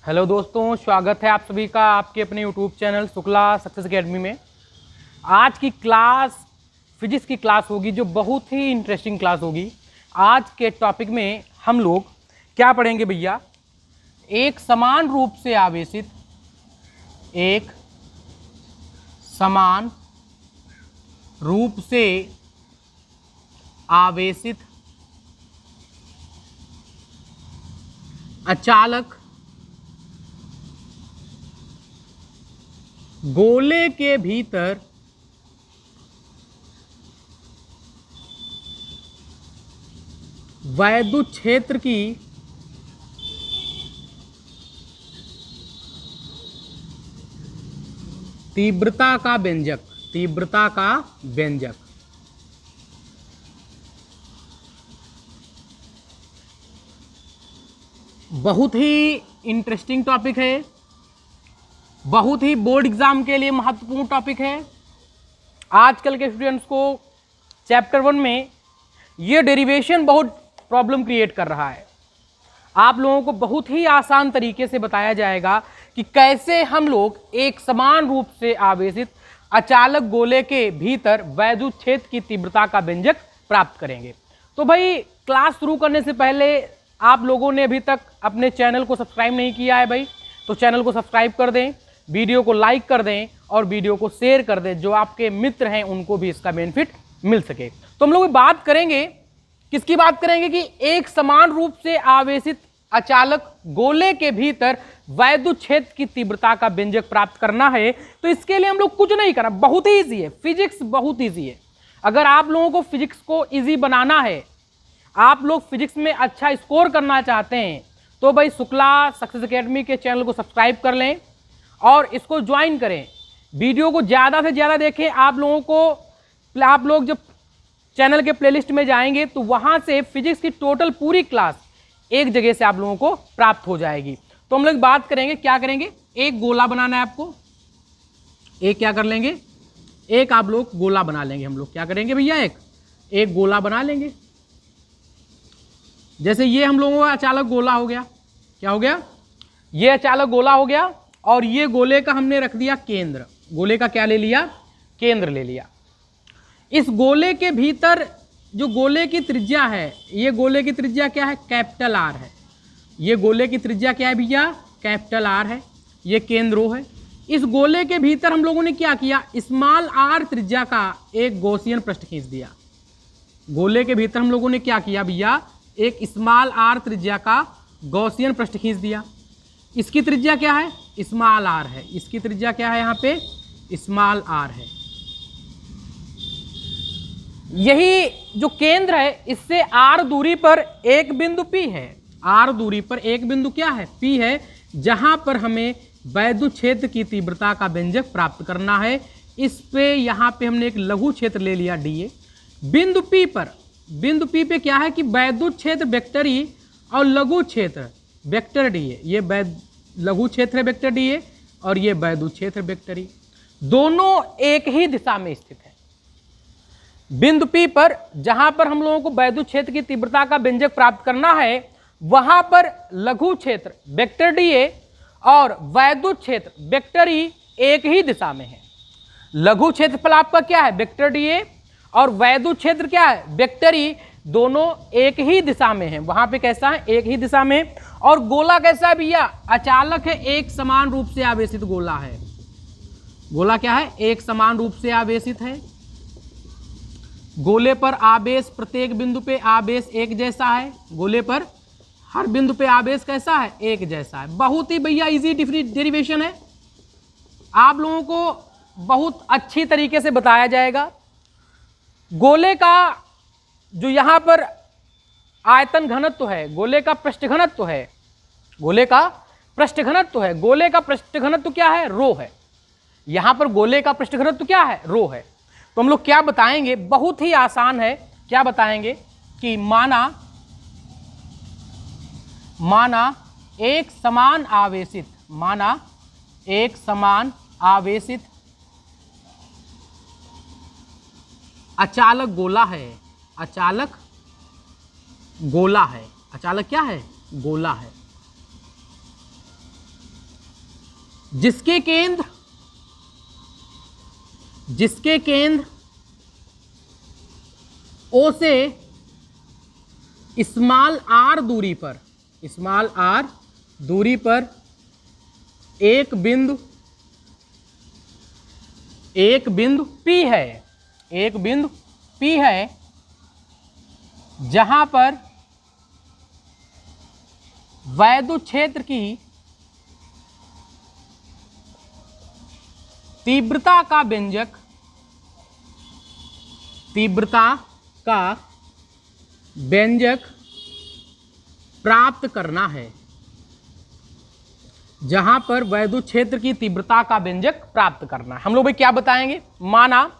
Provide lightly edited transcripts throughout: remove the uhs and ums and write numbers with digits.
Hello दोस्तों, स्वागत है आप सभी का आपके अपने YouTube channel Shukla success academy में। आज की क्लास फिजिक्स की क्लास होगी जो बहुत ही इंटरेस्टिंग क्लास होगी। आज के टॉपिक में हम लोग क्या पढ़ेंगे भैया? एक समान रूप से आवेशित अचालक गोले के भीतर वैद्युत क्षेत्र की तीव्रता का व्यंजक बहुत ही इंटरेस्टिंग टॉपिक है, बहुत ही बोर्ड एग्जाम के लिए महत्वपूर्ण टॉपिक है। आजकल के स्टूडेंट्स को चैप्टर 1 में ये डेरिवेशन बहुत प्रॉब्लम क्रिएट कर रहा है। आप लोगों को बहुत ही आसान तरीके से बताया जाएगा कि कैसे हम लोग एक समान रूप से आवेशित अचालक गोले के भीतर वैद्युत क्षेत्र की तीव्रता का व्यंजक प्राप्त करेंगे। तो भाई क्लास शुरू करने से पहले आप लोगों ने अभी तक अपने चैनल को सब्सक्राइब नहीं किया है भाई, तो चैनल को सब्सक्राइब कर दें, वीडियो को लाइक कर दें और वीडियो को शेयर कर दें, जो आपके मित्र हैं उनको भी इसका बेनिफिट मिल सके। तो हम लोग बात करेंगे, किसकी बात करेंगे कि एक समान रूप से आवेशित अचालक गोले के भीतर वैद्युत क्षेत्र की तीव्रता का व्यंजक प्राप्त करना है। तो इसके लिए हम लोग कुछ नहीं करना, बहुत ही ईजी है, फिजिक्स बहुत ईजी है। अगर आप लोगों को फिजिक्स को ईजी बनाना है, आप लोग फिजिक्स में अच्छा स्कोर करना चाहते हैं, तो भाई शुक्ला सक्सेस एकेडमी के चैनल को सब्सक्राइब कर लें और इसको ज्वाइन करें। वीडियो को ज़्यादा से ज़्यादा देखें। आप लोग जब चैनल के प्लेलिस्ट में जाएंगे तो वहाँ से फिजिक्स की टोटल पूरी क्लास एक जगह से आप लोगों को प्राप्त हो जाएगी। तो हम लोग बात करेंगे, क्या करेंगे, एक गोला बनाना है आपको। एक क्या कर लेंगे, एक आप लोग गोला बना लेंगे। हम लोग क्या करेंगे भैया, एक गोला बना लेंगे। जैसे ये हम लोगों का अचालक गोला हो गया, क्या हो गया, ये अचालक गोला हो गया और ये गोले का हमने रख दिया केंद्र। गोले का क्या ले लिया, केंद्र ले लिया। इस गोले के भीतर जो गोले की त्रिज्या है, ये गोले की त्रिज्या क्या है, कैपिटल आर है। ये गोले की त्रिज्या क्या है भैया, कैपिटल आर है। ये केंद्र है। इस गोले के भीतर हम लोगों ने क्या किया, स्मॉल आर त्रिज्या का एक गॉसियन पृष्ठ खींच दिया। गोले के भीतर हम लोगों ने क्या किया भैया, एक स्मॉल आर त्रिज्या का गॉसियन पृष्ठ खींच दिया। इसकी त्रिज्या क्या है, स्मॉल आर है। इसकी त्रिज्या क्या है, यहाँ पे स्मॉल आर है। यही जो केंद्र है, इससे आर दूरी पर एक बिंदु पी है। आर दूरी पर एक बिंदु क्या है, पी है, जहां पर हमें वैद्युत क्षेत्र की तीव्रता का व्यंजक प्राप्त करना है। इस पे यहाँ पे हमने एक लघु क्षेत्र ले लिया डी ए। बिंदु पी पे क्या है कि वैद्युत क्षेत्र वेक्टर ई और लघु क्षेत्र वेक्टर डी ए। ये लघु क्षेत्र है वेक्टर डी ए और ये वैद्युत क्षेत्र वेक्टर ई, दोनों एक ही दिशा में स्थित है। बिंदु P पर जहां पर हम लोगों को वैद्युत क्षेत्र की तीव्रता का व्यंजक प्राप्त करना है, वहां पर लघु क्षेत्र वेक्टर डी ए और वैद्युत क्षेत्र वेक्टर ई एक ही दिशा में है। लघु क्षेत्रफल आपका क्या है, वेक्टर डी ए, और वैद्युत क्षेत्र क्या है, वेक्टर ई, दोनों एक ही दिशा में है। वहां पे कैसा है, एक ही दिशा में। और गोला कैसा है भैया, अचालक है, एक समान रूप से आवेशित गोला है। गोला क्या है, एक समान रूप से आवेशित है। गोले पर आवेश प्रत्येक बिंदु पे आवेश एक जैसा है। गोले पर हर बिंदु पे आवेश कैसा है, एक जैसा है। बहुत ही भैया इजी डेरिवेशन है, आप लोगों को बहुत अच्छी तरीके से बताया जाएगा। गोले का जो यहाँ पर आयतन घनत्व है, गोले का पृष्ठ घनत्व है, गोले का पृष्ठ घनत्व है। गोले का पृष्ठ घनत्व क्या है, रो है। यहाँ पर गोले का पृष्ठ घनत्व क्या है, रो है। तो हम लोग क्या बताएंगे, बहुत ही आसान है। क्या बताएंगे कि माना एक समान आवेशित अचालक गोला है। अचालक गोला है, अचालक क्या है, गोला है। जिसके केंद्र O से स्मॉल r दूरी पर एक बिंदु P है, जहां पर वैद्युत क्षेत्र की तीव्रता का व्यंजक प्राप्त करना है। जहां पर वैद्युत क्षेत्र की तीव्रता का व्यंजक प्राप्त करना है। हम लोग भाई क्या बताएंगे, माना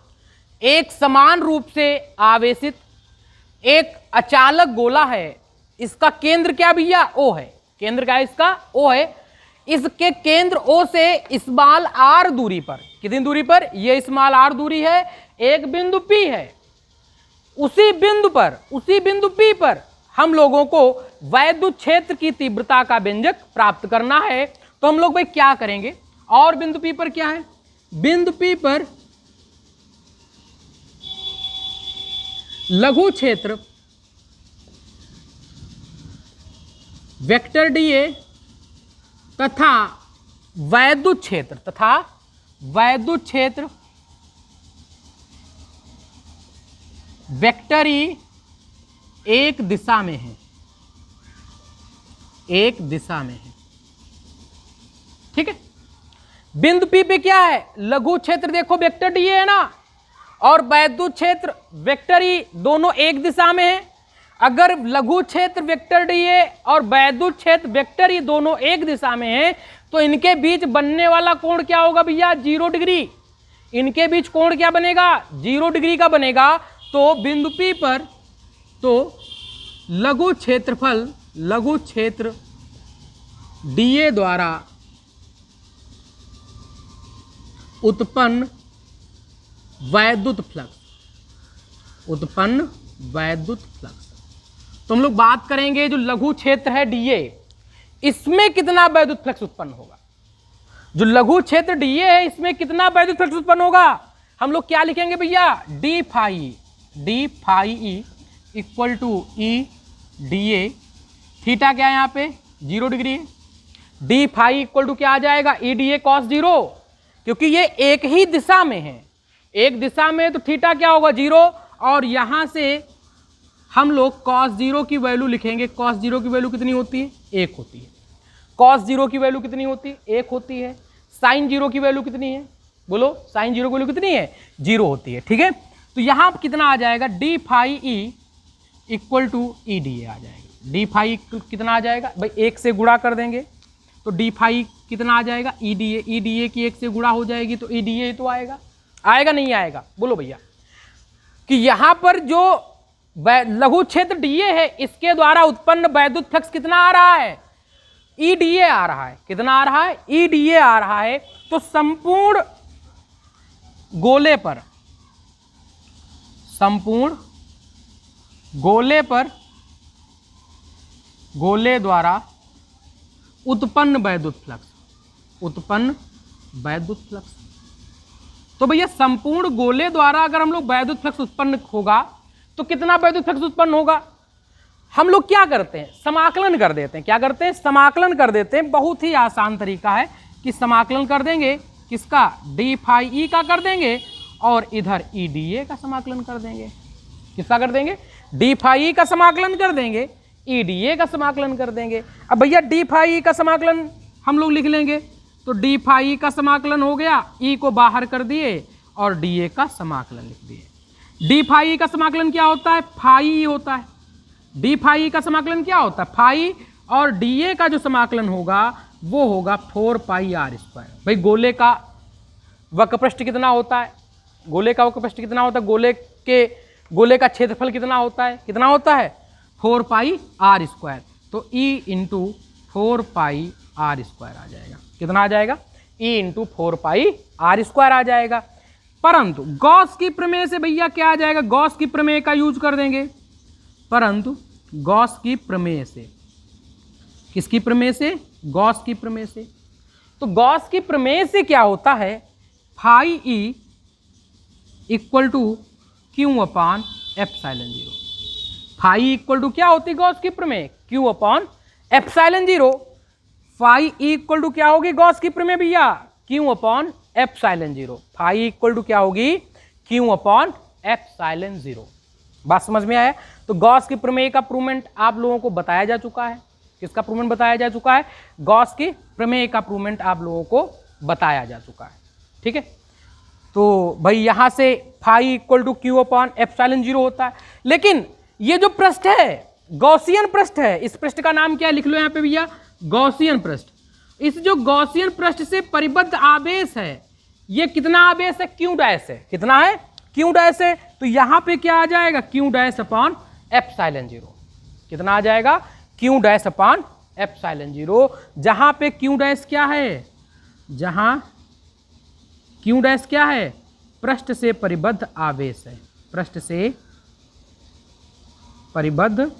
एक समान रूप से आवेशित एक अचालक गोला है, इसका केंद्र क्या भैया O है, केंद्र क्या है इसका O है। इसके केंद्र O से स्मॉल r दूरी पर, कितनी दूरी पर, ये स्मॉल r दूरी है, एक बिंदु P है। उसी बिंदु P पर हम लोगों को वैद्युत क्षेत्र की तीव्रता का व्यंजक प्राप्त करना है। तो हम लोग भाई क्या करेंगे, और बिंदु P पर क्या है, बिंदु P पर लघु क्षेत्र वेक्टर dA तथा वैद्युत क्षेत्र वेक्टर E एक दिशा में है, ठीक है। बिंदु P पे क्या है, लघु क्षेत्र देखो वेक्टर dA है ना, और वैद्युत क्षेत्र वेक्टर E दोनों एक दिशा में है। अगर लघु क्षेत्र वेक्टर dA और वैद्युत क्षेत्र वेक्टर E दोनों एक दिशा में है, तो इनके बीच बनने वाला कोण क्या होगा भैया, 0 डिग्री। इनके बीच कोण क्या बनेगा, 0 डिग्री का बनेगा। तो बिंदु P पर तो लघु क्षेत्र dA द्वारा उत्पन्न वैद्युत फ्लक्स, तो हम लोग बात करेंगे जो लघु क्षेत्र है dA, इसमें कितना वैद्युत फ्लक्स उत्पन्न होगा। जो लघु क्षेत्र dA है, इसमें कितना वैद्युत फ्लक्स उत्पन्न होगा, हम लोग क्या लिखेंगे भैया, d phi E equal to E dA। Theta क्या है यहाँ पे, 0 डिग्री है। d फाई इक्वल टू क्या आ जाएगा, E dA cos 0, क्योंकि ये एक ही दिशा में है, एक दिशा में, तो थीटा क्या होगा 0। और यहां से हम लोग cos 0 की वैल्यू लिखेंगे। cos 0 की वैल्यू कितनी होती है, 1 होती है। cos 0 की वैल्यू कितनी होती है, 1 होती है। sin 0 की वैल्यू कितनी है, बोलो, sin 0 की वैल्यू कितनी है, 0 होती है, ठीक है। तो यहां कितना आ जाएगा, d phi E equal to E dA आ जाएगा। d फाई कितना आ जाएगा भाई, 1 से गुणा कर देंगे तो d फाई कितना आ जाएगा, E dA की 1 से गुणा हो जाएगी तो E dA तो आएगा नहीं आएगा, बोलो भैया। कि यहां पर जो लघु क्षेत्र dA है, इसके द्वारा उत्पन्न वैद्युत फ्लक्स कितना आ रहा है, E dA आ रहा है। कितना आ रहा है, E dA आ रहा है। तो संपूर्ण गोले द्वारा उत्पन्न वैद्युत फ्लक्स, तो भैया संपूर्ण गोले द्वारा अगर हम लोग वैद्युत फ्लक्स उत्पन्न होगा तो कितना वैद्युत फ्लक्स उत्पन्न होगा। हम लोग क्या करते हैं, समाकलन कर देते हैं। क्या करते हैं, समाकलन कर देते हैं। बहुत ही आसान तरीका है कि समाकलन कर देंगे, किसका, d फाई E का कर देंगे, और इधर E dA का समाकलन कर देंगे। किसका कर देंगे, d फाई E का समाकलन कर देंगे, E dA का समाकलन कर देंगे। अब भैया d फाई E का समाकलन हम लोग लिख लेंगे, तो d फाई E का समाकलन हो गया, E को बाहर कर दिए और dA का समाकलन लिख दिए। d फाई E का समाकलन क्या होता है, फाई E होता है। d फाई E का समाकलन क्या होता है, फाई, और dA का जो समाकलन होगा वो होगा 4 पाई r स्क्वायर। भाई गोले का वक्रपृष्ठ कितना होता है, गोले का वक्रपृष्ठ कितना होता है, गोले का क्षेत्रफल कितना होता है, 4 पाई r स्क्वायर। तो E इंटू 4 पाई r स्क्वायर आ जाएगा। कितना आ जाएगा, E इंटू 4 पाई r स्क्वायर आ जाएगा। परंतु गॉस की प्रमेय से भैया क्या आ जाएगा, गॉस की प्रमेय का यूज कर देंगे। परंतु गॉस की प्रमेय से, किसकी प्रमेय से, गॉस की प्रमेय से। तो गॉस की प्रमेय से क्या होता है, phi E equal to Q upon epsilon zero. Phi equal to क्या होती है गॉस की प्रमेय, Q upon epsilon zero. Phi equal to क्या होगी गॉस की प्रमेय भैया, Q upon epsilon zero. Phi equal to क्या होगी, क्यू अपॉन एप्सिलॉन जीरो। बात समझ में आया। तो गॉस की प्रमेय का प्रूवमेंट आप लोगों को बताया जा चुका है। किसका प्रूवमेंट बताया जा चुका है, गॉस की प्रमेय का प्रूवमेंट आप लोगों को बताया जा चुका है। ठीक है, तो भाई यहां से phi equal to Q upon epsilon zero होता है। लेकिन ये जो पृष्ठ है गॉसियन पृष्ठ है, इस पृष्ठ का नाम क्या है, लिख लो यहां पे भैया, गॉसियन पृष्ठ। इस जो गॉसियन पृष्ठ से परिबद्ध आवेश है, ये कितना आवेश है, क्यू डैश है। कितना है, क्यू डैश है। तो यहां पे क्या आ जाएगा, Q dash upon epsilon zero. कितना आ जाएगा, Q dash upon epsilon zero. जहां पे क्यू डैश क्या है, जहां क्यू डैश क्या है, पृष्ठ से परिबद्ध आवेश है। पृष्ठ से परिबद्ध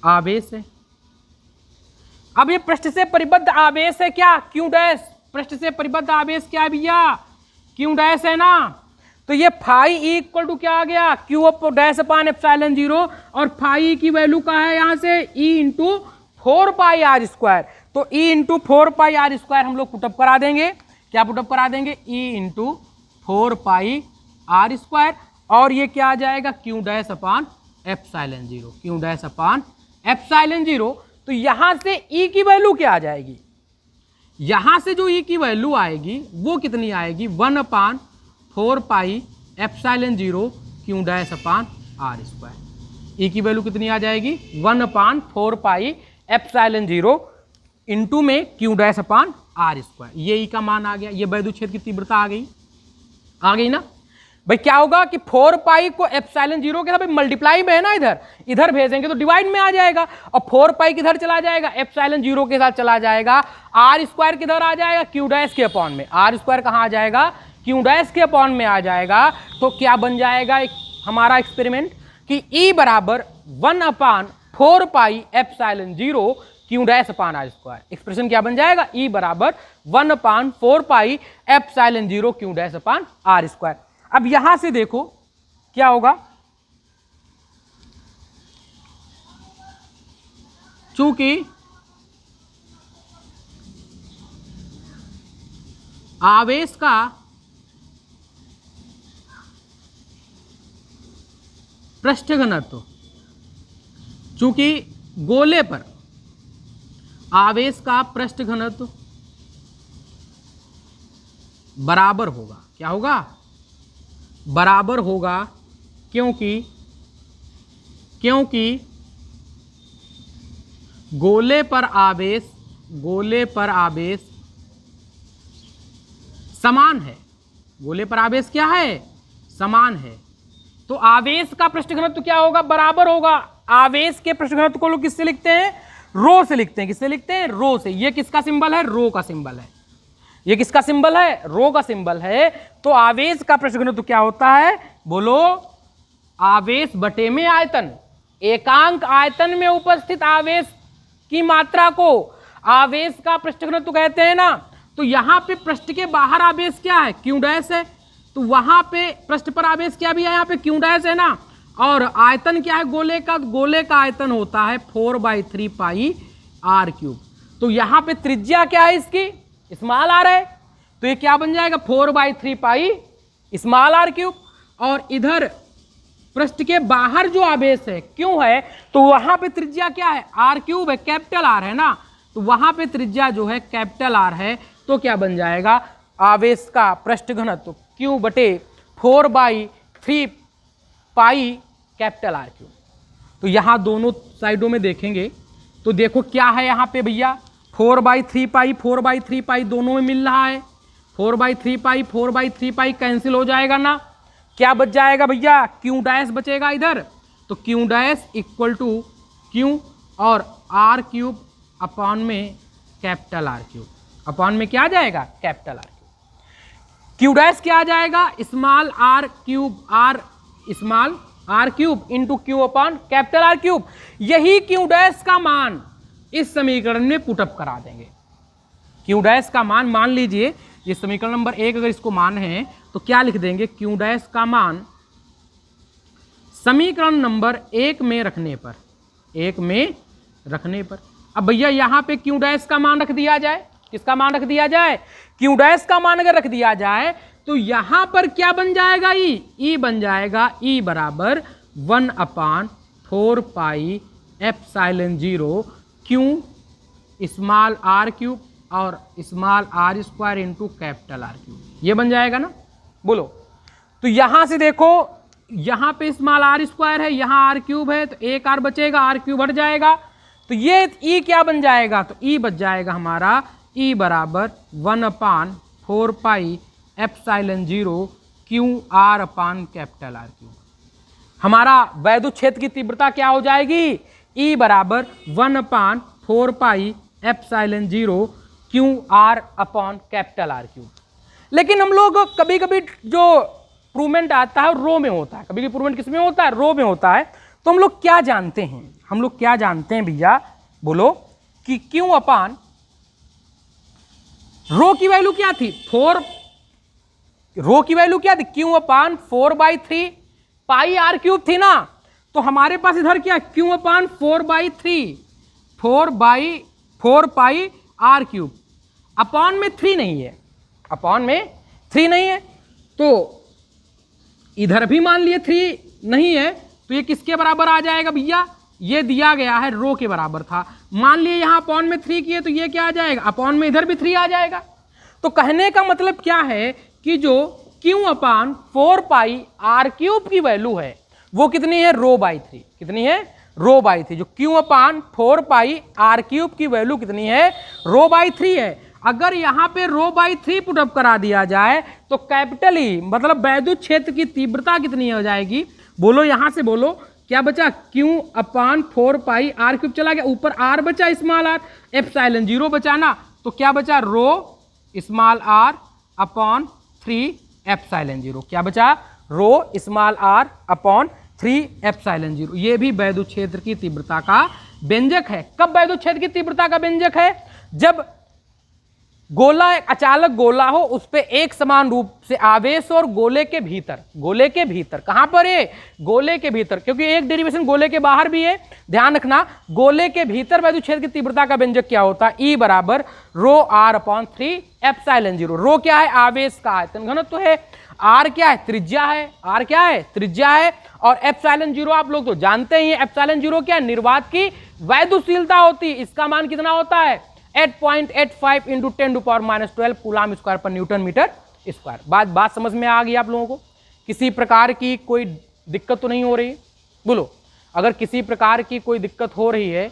आवेश है। अब ये पृष्ठ से परिबद्ध आवेश है क्या, क्यू डैश। पृष्ठ से परिबद्ध आवेश क्या है भैया, क्यू डैश है ना। तो ये फाई इक्वल टू क्या आ गया, q up dash upon epsilon zero. और फाई की वैल्यू क्या है यहां से, E into 4 pi are square. तो E into 4 pi are square हम लोग पुटअप करा देंगे। क्या पुटअप करा देंगे, E into 4 pi are square. और ये क्या आ जाएगा, Q dash upon epsilon zero. Q dash upon epsilon zero. तो यहां से ई की वैल्यू क्या आ जाएगी, यहां से जो ई की वैल्यू आएगी वो कितनी आएगी, 1/4 pi epsilon zero Q dash upon are square. E की वैल्यू कितनी आ जाएगी, 1/4 पाई एप्सिलॉन जीरो इंटू में q dash upon are square. ये ई का मान आ गया। ये वैद्युत की तीव्रता आ गई ना भाई। क्या होगा कि 4 पाई को एप्सिलॉन जीरो के साथ मल्टीप्लाई में है ना, इधर भेजेंगे तो डिवाइड में आ जाएगा। और 4 पाई किधर चला जाएगा, एप्सिलॉन जीरो के साथ चला जाएगा। आर स्क्वायर किधर आ जाएगा, क्यू डैश के अपॉन में। आर स्क्वायर कहाँ आ जाएगा, क्यू डैश के अपॉन में आ जाएगा। तो क्या बन जाएगा हमारा एक्सपेरिमेंट कि ई बराबर 1/4 pi epsilon zero Q dash upon are square. Expression क्या बन जाएगा, ई बराबर 1/4 pi epsilon zero Q dash upon are square. अब यहां से देखो क्या होगा, चूंकि आवेश का पृष्ठ घनत्व, चूंकि गोले पर आवेश का पृष्ठ घनत्व बराबर होगा। क्या होगा, बराबर होगा। क्योंकि गोले पर आवेश समान है। गोले पर आवेश क्या है, समान है। तो आवेश का पृष्ठ घनत्व क्या होगा, बराबर होगा। आवेश के पृष्ठ घनत्व को लोग किससे लिखते हैं, रो से लिखते हैं। किससे लिखते हैं, रो से। ये किसका सिंबल है, रो का सिंबल है। ये किसका सिंबल है, रो का सिंबल है। तो आवेश का पृष्ठ घनत्व क्या होता है, बोलो, आवेश बटे में आयतन। एकांक आयतन में उपस्थित आवेश की मात्रा को आवेश का पृष्ठ घनत्व कहते हैं ना। तो यहां पे पृष्ठ के बाहर आवेश क्या है, क्यू डैश है। तो वहां पे पृष्ठ पर आवेश क्या भी है, यहाँ पे क्यू डैश है ना। और आयतन क्या है गोले का, गोले का आयतन होता है 4/3 पाई आर क्यूब। तो यहां पे त्रिज्या क्या है इसकी, स्मॉल आर है। तो ये क्या बन जाएगा, 4/3 पाई स्मॉल आर क्यूब। और इधर पृष्ठ के बाहर जो आवेश है क्यों है, तो वहां पे त्रिज्या क्या है, आर क्यूब है, कैपिटल आर है ना। तो वहां पे त्रिज्या जो है कैपिटल आर है। तो क्या बन जाएगा, आवेश का पृष्ठ घनत्व क्यू बटे 4/3 पाई कैपिटल आर क्यूब। तो यहां दोनों साइडों में देखेंगे तो देखो क्या है यहाँ पे भैया, 4/3 पाई दोनों में मिल रहा है। 4/3 पाई कैंसिल हो जाएगा ना। क्या बच जाएगा भैया, क्यू डैश बचेगा इधर। तो Q dash equal to Q और आर क्यूब अपॉन में कैपिटल आर क्यूब। अपॉन में क्या आ जाएगा, capital are cube. Q dash क्या आ जाएगा, small are cube, small are cube into Q upon capital are cube. यही क्यू डैश का मान इस समीकरण में पुटअप करा देंगे। क्यू डैश का मान, मान लीजिए ये समीकरण नंबर 1 अगर इसको मान है तो क्या लिख देंगे, क्यू डैश का मान समीकरण नंबर 1 में रखने पर, 1 में रखने पर। अब भैया यहां पे क्यू डैश का मान रख दिया जाए, किसका मान रख दिया जाए, क्यू डैश का मान अगर रख दिया जाए तो यहां पर क्या बन जाएगा, ई बन जाएगा, ई बराबर 1/4 pi epsilon 0 q small are cube और small r square into capital are cube, ये बन जाएगा ना। बोलो, तो यहां से देखो यहां पे स्मॉल आर स्क्वायर है, यहां आर क्यूब है, तो एक आर बचेगा, आर क्यूब हट जाएगा, तो ये ई क्या बन जाएगा, तो ई बच जाएगा हमारा ई बराबर 1/4 pi epsilon 0 Q R upon capital R cube. हमारा वैद्युत क्षेत्र की तीव्रता क्या हो जाएगी, ई बराबर 1/4 pi epsilon 0 Q R upon capital are cube. लेकिन हम लोग कभी कभी जो प्रूवमेंट आता है रो में होता है, कभी कभी प्रूवमेंट किस में होता है, रो में होता है, तो हम लोग क्या जानते हैं, हम लोग क्या जानते हैं भैया, बोलो, कि क्यू अपान रो की वैल्यू क्या थी, 4, रो की वैल्यू क्या थी, Q upon 4/3 pi are cube थी ना। तो हमारे पास इधर क्या, Q upon 4/3 4 pi are cube, upon में 3 नहीं है, अपॉन में 3 नहीं है, तो इधर भी मान लिए 3 नहीं है, तो ये किसके बराबर आ जाएगा भैया, ये दिया गया है रो के बराबर था, मान लिए यहां अपॉन में 3 किए तो ये क्या आ जाएगा, अपॉन में इधर भी 3 आ जाएगा। तो कहने का मतलब क्या है कि जो Q upon 4 pi are cube की वैल्यू है वो कितनी है, रो/3, कितनी है, रो/3। जो Q upon 4 pi are cube की वैल्यू कितनी है, रो/3 है। अगर यहां पे रो/3 पुटअप करा दिया जाए तो कैपिटल ई मतलब वैद्युत क्षेत्र की तीव्रता कितनी हो जाएगी, बोलो, यहां से बोलो क्या बचा, Q upon 4 pi are cube चला गया, ऊपर आर बचा स्मॉल आर, एप्सिलॉन 0 बचा ना, तो क्या बचा, रो स्मॉल आर अपॉन 3 एप्सिलॉन 0, क्या बचा, रो स्मॉल आर अपॉन 3 एप्सिलॉन 0। ये भी वैद्युत क्षेत्र की तीव्रता का व्यंजक है। कब वैद्युत क्षेत्र की तीव्रता का व्यंजक है, जब गोला, अचालक गोला हो, उस पे एक समान रूप से आवेश और गोले के भीतर, गोले के भीतर, कहां पर है, गोले के भीतर, क्योंकि एक डेरिवेशन गोले के बाहर भी है, ध्यान रखना, गोले के भीतर वैद्युत क्षेत्र की तीव्रता का व्यंजक क्या होता है, ई बराबर रो आर अपॉन 3 एप्सिलॉन 0। रो क्या है, आवेश का आयतन घनत्व है, आर क्या है, त्रिज्या है, आर क्या है, त्रिज्या है, और एप्सिलॉन 0 आप लोग तो जानते ही हैं, एप्सिलॉन 0 क्या है, निर्वात की वैद्युतशीलता होती है, इसका मान कितना होता है, 8.85 इंटू 10⁻12 कूलाम स्क्वायर पर न्यूटन मीटर स्क्वायर। बात समझ में आ गई आप लोगों को, किसी प्रकार की कोई दिक्कत तो नहीं हो रही, बोलो, अगर किसी प्रकार की कोई दिक्कत हो रही है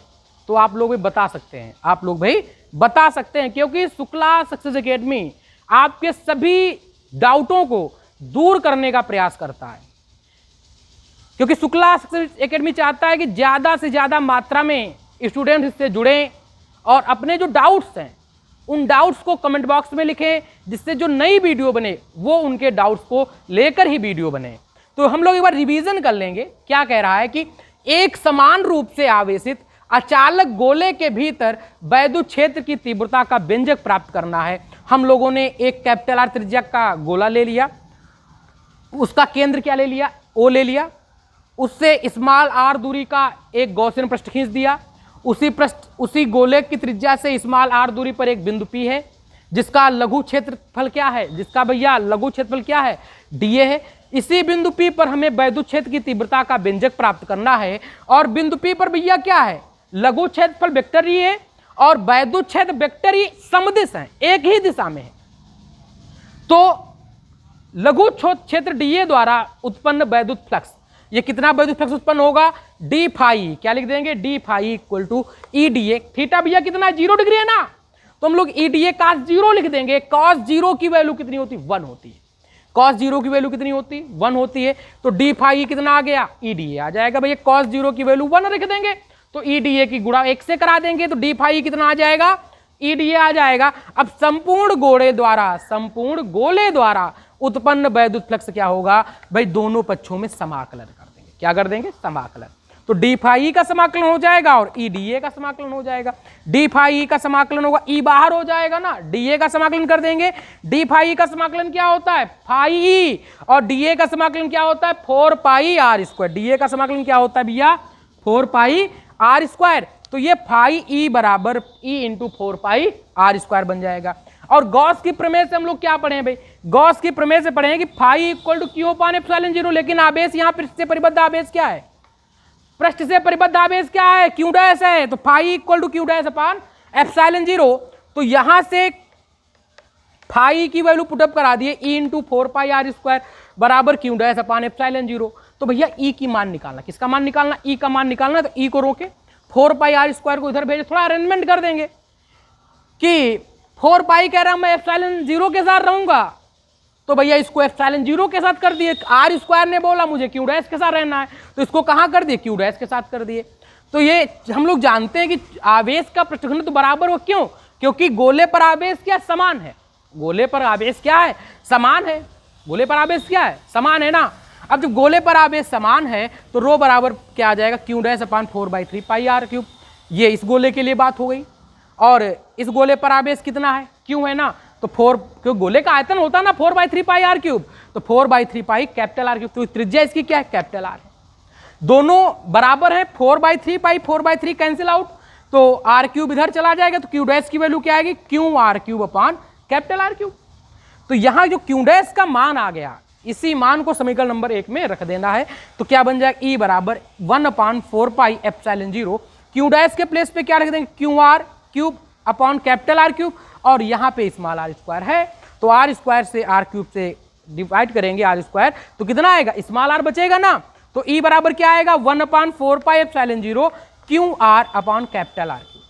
तो आप लोग भी बता सकते हैं, आप लोग भाई बता सकते हैं, क्योंकि शुक्ला सक्सेस एकेडमी आपके सभी डाउटों को दूर करने का प्रयास करता है, क्योंकि शुक्ला सक्सेस एकेडमी चाहता है कि ज्यादा से ज्यादा मात्रा में स्टूडेंट इससे जुड़ें और अपने जो डाउट्स हैं उन डाउट्स को कमेंट बॉक्स में लिखें, जिससे जो नई वीडियो बने वो उनके डाउट्स को लेकर ही वीडियो बने। तो हम लोग एक बार रिवीजन कर लेंगे, क्या कह रहा है कि एक समान रूप से आवेशित अचालक गोले के भीतर वैद्युत क्षेत्र की तीव्रता का व्यंजक प्राप्त करना है। हम लोगों ने एक कैपिटल आर त्रिज्या का गोला ले लिया, उसका केंद्र क्या ले लिया, ओ ले लिया, उससे स्मॉल आर दूरी का एक गॉसियन पृष्ठ खींच दिया, उसी गोले की त्रिज्या से स्मॉल आर दूरी पर एक बिंदु पी है जिसका लघु क्षेत्रफल क्या है, जिसका भैया लघु क्षेत्रफल क्या है, डीए है। इसी बिंदु पी पर हमें वैद्युत क्षेत्र की तीव्रता का व्यंजक प्राप्त करना है, और बिंदु पी पर भैया क्या है, लघु क्षेत्रफल वेक्टर ई है और वैद्युत क्षेत्र वेक्टर ई समदिश है, एक ही दिशा में है। तो लघु क्षेत्र डीए द्वारा उत्पन्न वैद्युत फ्लक्स, ये कितना वैद्युत फ्लक्स उत्पन्न होगा, डी फाई, क्या लिख देंगे, D phi equal to E D A. Theta भैया कितना है, 0 डिग्री है ना, तो हम लोग ई डी ए cos 0 लिख देंगे। cos 0 की वैल्यू कितनी होती है, 1 होती है। cos 0 की वैल्यू कितनी होती है, 1 होती है। तो डी फाई कितना आ गया, ई डी ए आ जाएगा भैया। cos 0 की वैल्यू 1 रख देंगे तो ई डी ए की गुणा 1 से करा देंगे तो डी फाई कितना आ जाएगा, ई डी ए आ जाएगा। अब संपूर्ण गोले द्वारा उत्पन्न वैद्युत फ्लक्स क्या होगा भाई, दोनों पक्षों में समाकलन कर देंगे, क्या कर देंगे, समाकलन। तो डी फाई का समाकलन हो जाएगा और ई डी ए का समाकलन हो जाएगा। डी फाई का समाकलन होगा, ई बाहर हो जाएगा ना, डी ए का समाकलन कर देंगे। डी फाई का समाकलन क्या होता है, फाई ई, और डी ए का समाकलन क्या होता है, 4 pi are square. D A का समाकलन क्या होता है भैया, 4 पाई आर स्क्वायर। तो ये फाई ई बराबर E into 4 pi are square बन जाएगा। और गॉस की प्रमेय से हम लोग क्या पढ़े हैं भाई, गॉस की प्रमेय से पढ़े हैं कि phi equal to Q upon epsilon zero, लेकिन आवेश यहाँ पृष्ठ से परिबद्ध आवेश क्या है, पृष्ठ से परिबद्ध आवेश क्या है, क्यू डैश है। तो phi equal to q dash upon epsilon zero. तो यहां से फाई की वैल्यू पुटअप करा दिए, E into 4 pi are square बराबर q dash upon epsilon zero. तो भैया ई की मान निकालना, किसका मान निकालना, ई का मान निकालना। तो ई को रोके 4 पाई आर स्क्वायर को इधर भेजे, थोड़ा अरेंजमेंट कर देंगे कि 4 पाई कह रहा हूं मैं एप्सिलॉन जीरो के साथ रहूंगा, तो भैया इसको एप्सिलॉन जीरो के साथ कर दिए। आर स्क्वायर ने बोला मुझे क्यू डैश के साथ रहना है, तो इसको कहां कर दिए, क्यू डैश के साथ कर दिए। तो ये हम लोग जानते हैं कि आवेश का पृष्ठघनत्व बराबर हो, क्यों, क्योंकि गोले पर आवेश क्या समान है, गोले पर आवेश क्या है, समान है। गोले पर आवेश क्या है, समान है ना। अब जब गोले पर आवेश समान है तो रो बराबर क्या आ जाएगा, Q dash upon 4/3 pi are cube. ये इस गोले के लिए बात हो गई। और इस गोले पर आवेश कितना है, क्यों है ना, तो 4, क्योंकि गोले का आयतन होता है ना 4/3 पाई आर क्यूब, तो 4/3 पाई कैपिटल आर क्यूब। तो त्रिज्या इसकी क्या है, कैपिटल आर है। दोनों बराबर है, 4/3 पाई 4/3 कैंसिल आउट, तो आर क्यूब इधर चला जाएगा, तो क्यू डैश की वैल्यू क्या आएगी, क्यू आर क्यूब अपान कैपिटल आर क्यूब। तो यहां जो क्यू डैश का मान आ गया, इसी मान को समीकरण नंबर 1 में रख देना है। तो क्या बन जाएगा, ई बराबर 1/4 pi epsilon zero, Q dash के प्लेस पे क्या रख देंगे, Q R cube upon capital are cube, और यहाँ पे स्मॉल आर स्क्वायर है, तो आर स्क्वायर से आर क्यूब से डिवाइड करेंगे आर स्क्वायर, तो कितना आएगा, स्मॉल आर बचेगा ना। तो ई बराबर क्या आएगा, 1/4 pi epsilon zero Q R upon capital are cube.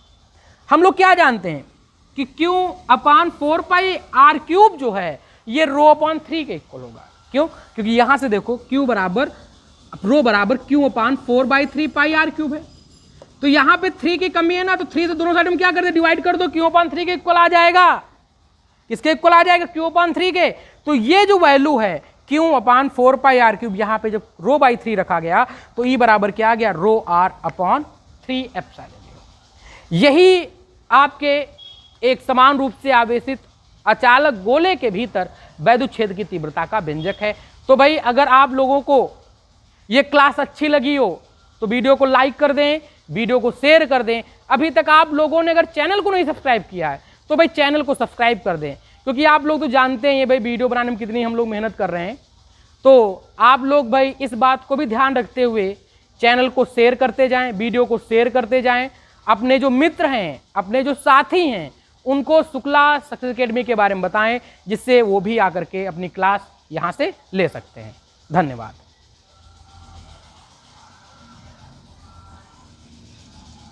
हम लोग क्या जानते हैं कि Q upon 4 pi are cube जो है ये रो अपॉन 3 के इक्वल होगा। क्यों, क्योंकि यहां से देखो क्यू बराबर रो बराबर Q upon 4/3 pi are cube है, तो यहां पे 3 की कमी है ना, तो 3 से दोनों साइड में क्या कर दे, डिवाइड कर दो, क्यू अपान 3 के इक्वल आ जाएगा। किसके इक्वल आ जाएगा, क्यू अपान 3 के। तो ये जो वैल्यू है Q upon 4 pi are cube, यहां पे जब रो बाई 3 रखा गया तो ई बराबर क्या आ गया, रो आर अपॉन 3 एप्सिलॉन जीरो। यही आपके एक समान रूप से आवेशित अचालक गोले के भीतर वैद्युत क्षेत्र की तीव्रता का व्यंजक है। तो भाई अगर आप लोगों को ये क्लास अच्छी लगी हो तो वीडियो को लाइक कर दें, वीडियो को शेयर कर दें। अभी तक आप लोगों ने अगर चैनल को नहीं सब्सक्राइब किया है तो भाई चैनल को सब्सक्राइब कर दें, क्योंकि आप लोग तो जानते हैं ये भाई वीडियो बनाने में कितनी हम लोग मेहनत कर रहे हैं। तो आप लोग भाई इस बात को भी ध्यान रखते हुए चैनल को शेयर करते जाएं, वीडियो को शेयर करते जाएं। अपने जो मित्र हैं, अपने जो साथी हैं, उनको शुक्ला सक्सेस एकेडमी के बारे में बताएं, जिससे वो भी आकर के अपनी क्लास यहाँ से ले सकते हैं। धन्यवाद।